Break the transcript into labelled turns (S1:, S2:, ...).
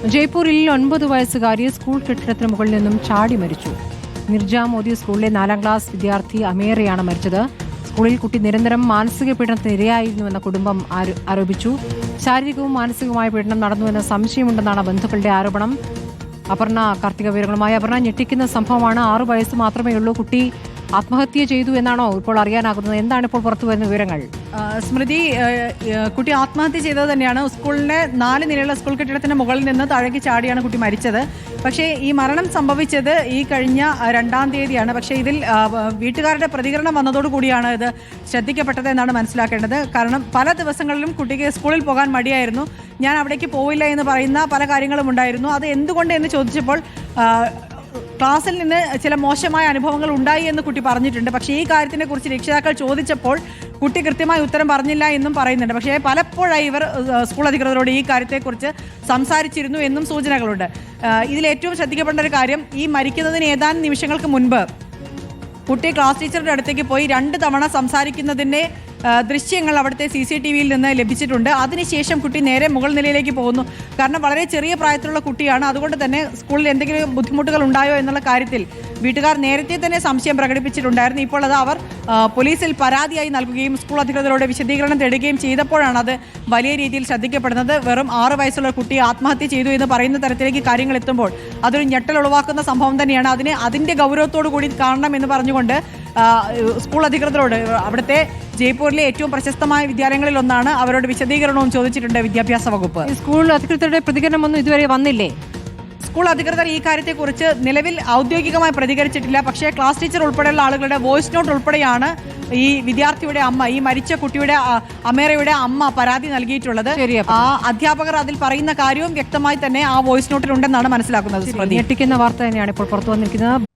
S1: ജയ്പൂരിൽ 9 വയസ്സുകാരി സ്കൂൾ കെട്ടിടത്തിന് മുകളിൽ നിന്നും ചാടി മരിച്ചു. മിർജ മോദി സ്കൂളിലെ 4ാം ക്ലാസ് വിദ്യാർത്ഥി അമേറയാണ് മരിച്ചത്. സ്കൂളിൽ കുട്ടി നിരന്തരം മാനസിക പീഡനത്തിന് ഇരയായിരുന്നുവെന്ന കുടുംബം ആരോപിച്ചു. ശാരീരികവും മാനസികവുമായ പീഡനം നടന്നുവെന്ന സംശയമുണ്ടെന്നാണ് ബന്ധുക്കളുടെ ആരോപണം. അപർണ കാർത്തിക വിവരങ്ങളുമായി. അപർണ, ഞെട്ടിക്കുന്ന സംഭവമാണ്. 6 വയസ്സ് മാത്രമേ ഉള്ളൂ. കുട്ടി ആത്മഹത്യ ചെയ്തു എന്നാണോ ഇപ്പോൾ അറിയാനാകുന്നത്? എന്താണ് ഇപ്പോൾ പുറത്തു വരുന്ന വിവരങ്ങൾ?
S2: സ്മൃതി, കുട്ടി ആത്മഹത്യ ചെയ്തത് തന്നെയാണ്. സ്കൂളിന്റെ 4 നിലയുള്ള സ്കൂൾ കെട്ടിടത്തിന് മുകളിൽ നിന്ന് താഴേക്ക് ചാടിയാണ് കുട്ടി മരിച്ചത്. പക്ഷേ ഈ മരണം സംഭവിച്ചത് ഈ കഴിഞ്ഞ 2-ാം തീയതിയാണ്. പക്ഷേ ഇതിൽ വീട്ടുകാരുടെ പ്രതികരണം വന്നതോടുകൂടിയാണ് ഇത് ശ്രദ്ധിക്കപ്പെട്ടത് എന്നാണ് മനസ്സിലാക്കേണ്ടത്. കാരണം പല ദിവസങ്ങളിലും കുട്ടിക്ക് സ്കൂളിൽ പോകാൻ മടിയായിരുന്നു. ഞാൻ അവിടേക്ക് പോവില്ല എന്ന് പറയുന്ന പല കാര്യങ്ങളും ഉണ്ടായിരുന്നു. അത് എന്തുകൊണ്ട് എന്ന് ചോദിച്ചപ്പോൾ ക്ലാസ്സിൽ നിന്ന് ചില മോശമായ അനുഭവങ്ങൾ ഉണ്ടായി എന്ന് കുട്ടി പറഞ്ഞിട്ടുണ്ട്. പക്ഷേ ഈ കാര്യത്തിനെ കുറിച്ച് രക്ഷിതാക്കൾ ചോദിച്ചപ്പോൾ കുട്ടി കൃത്യമായി ഉത്തരം പറഞ്ഞില്ല എന്നും പറയുന്നുണ്ട്. പക്ഷേ പലപ്പോഴായി ഇവർ സ്കൂൾ അധികൃതരോട് ഈ കാര്യത്തെക്കുറിച്ച് സംസാരിച്ചിരുന്നു എന്നും സൂചനകളുണ്ട്. ഇതിലേറ്റവും ശ്രദ്ധിക്കപ്പെടേണ്ട ഒരു കാര്യം, ഈ മരിക്കുന്നതിന് ഏതാനും നിമിഷങ്ങൾക്ക് മുൻപ് കുട്ടി ക്ലാസ് ടീച്ചറുടെ അടുത്തേക്ക് പോയി 2 തവണ സംസാരിക്കുന്നതിൻ്റെ ദൃശ്യങ്ങൾ അവിടുത്തെ CCTVയിൽ നിന്ന് ലഭിച്ചിട്ടുണ്ട്. അതിനുശേഷം കുട്ടി നേരെ മുകൾ നിലയിലേക്ക് പോകുന്നു. കാരണം വളരെ ചെറിയ പ്രായത്തിലുള്ള കുട്ടിയാണ്. അതുകൊണ്ട് തന്നെ സ്കൂളിൽ എന്തെങ്കിലും ബുദ്ധിമുട്ടുകൾ ഉണ്ടായോ എന്നുള്ള കാര്യത്തിൽ വീട്ടുകാർ നേരത്തെ തന്നെ സംശയം പ്രകടിപ്പിച്ചിട്ടുണ്ടായിരുന്നു. ഇപ്പോൾ അത് അവർ പോലീസിൽ പരാതിയായി നൽകുകയും സ്കൂൾ അധികൃതരോട് വിശദീകരണം തേടുകയും ചെയ്തപ്പോഴാണ് അത് വലിയ രീതിയിൽ ശ്രദ്ധിക്കപ്പെടുന്നത്. വെറും 6 വയസ്സുള്ള കുട്ടി ആത്മഹത്യ ചെയ്തു എന്ന് പറയുന്ന തരത്തിലേക്ക് കാര്യങ്ങൾ എത്തുമ്പോൾ അതൊരു ഞെട്ടൽ ഉളവാക്കുന്ന സംഭവം തന്നെയാണ്. അതിൻ്റെ ഗൗരവത്തോടു കൂടി കാണണം എന്ന് പറഞ്ഞുകൊണ്ട് സ്കൂൾ അധികൃതരോട്, അവിടുത്തെ ജയ്പൂരിലെ ഏറ്റവും പ്രശസ്തമായ വിദ്യാലയങ്ങളിൽ ഒന്നാണ്, അവരോട് വിശദീകരണവും ചോദിച്ചിട്ടുണ്ട് വിദ്യാഭ്യാസ വകുപ്പ്.
S1: സ്കൂൾ അധികൃതരുടെ പ്രതികരണമൊന്നും ഇതുവരെ വന്നില്ലേ?
S2: സ്കൂൾ അധികൃതർ ഈ കാര്യത്തെക്കുറിച്ച് നിലവിൽ ഔദ്യോഗികമായി പ്രതികരിച്ചിട്ടില്ല. പക്ഷേ ക്ലാസ് ടീച്ചർ ഉൾപ്പെടെയുള്ള ആളുകളുടെ വോയിസ് നോട്ട് ഉൾപ്പെടെയാണ് ഈ വിദ്യാർത്ഥിയുടെ അമ്മ, ഈ മരിച്ച കുട്ടിയുടെ അമേറയുടെ അമ്മ പരാതി നൽകിയിട്ടുള്ളത്. ആ അധ്യാപകർ അതിൽ പറയുന്ന കാര്യവും വ്യക്തമായി തന്നെ ആ വോയിസ് നോട്ടിലുണ്ടെന്നാണ് മനസ്സിലാക്കുന്നത്.
S1: ഞെട്ടിക്കുന്ന വാർത്ത തന്നെയാണ് ഇപ്പോൾ പുറത്തു വന്നിരിക്കുന്നത്.